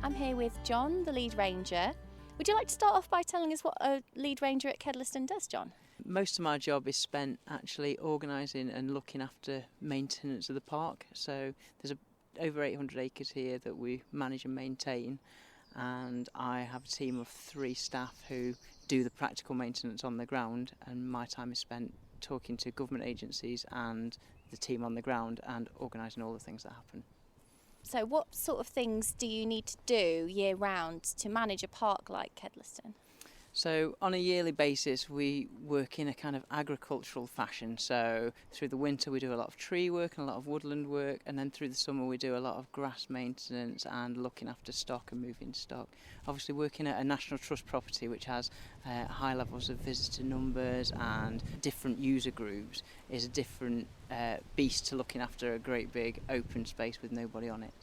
I'm here with John, the lead ranger. Would you like to start off by telling us what a lead ranger at Kedleston does, John? Most of my job is spent actually organising and looking after maintenance of the park. So there's over 800 acres here that we manage and maintain, and I have a team of 3 staff who do the practical maintenance on the ground, and my time is spent talking to government agencies and the team on the ground and organising all the things that happen. So what sort of things do you need to do year round to manage a park like Kedleston? So on a yearly basis we work in a kind of agricultural fashion. So through the winter we do a lot of tree work and a lot of woodland work, and then through the summer we do a lot of grass maintenance and looking after stock and moving stock. Obviously working at a National Trust property which has high levels of visitor numbers and different user groups is a different beast to looking after a great big open space with nobody on it.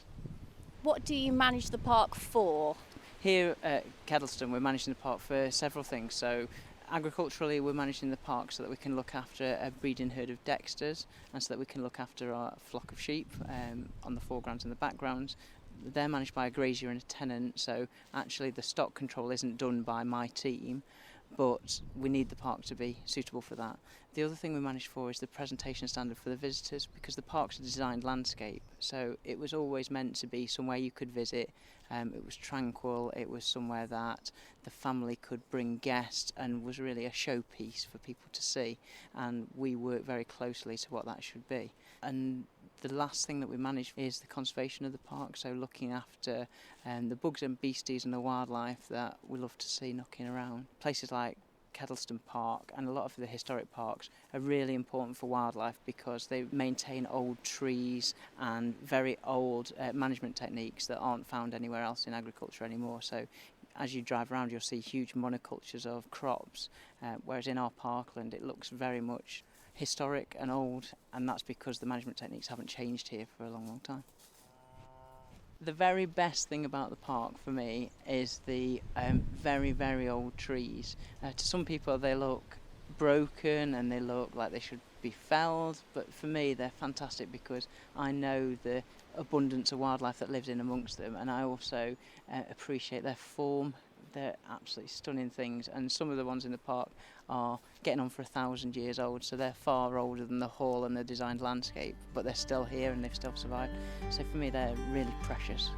What do you manage the park for? Here at Kedleston we're managing the park for several things. So agriculturally we're managing the park so that we can look after a breeding herd of Dexters and so that we can look after our flock of sheep on the foregrounds and the backgrounds. They're managed by a grazier and a tenant, so actually the stock control isn't done by my team, but we need the park to be suitable for that. The other thing we manage for is the presentation standard for the visitors, because the park's a designed landscape, so it was always meant to be somewhere you could visit. It was tranquil, it was somewhere that the family could bring guests and was really a showpiece for people to see, and we work very closely to what that should be. And the last thing that we manage is the conservation of the park, so looking after the bugs and beasties and the wildlife that we love to see knocking around. Places like Kedleston Park and a lot of the historic parks are really important for wildlife because they maintain old trees and very old management techniques that aren't found anywhere else in agriculture anymore. So as you drive around you'll see huge monocultures of crops, whereas in our parkland it looks very much historic and old, and that's because the management techniques haven't changed here for a long, long time. The very best thing about the park for me is the very, very old trees. To some people they look broken and they look like they should be felled, but for me they're fantastic because I know the abundance of wildlife that lives in amongst them, and I also appreciate their form. They're absolutely stunning things, and some of the ones in the park are getting on for 1,000 years old, so they're far older than the hall and the designed landscape, but they're still here and they've still survived. So for me they're really precious.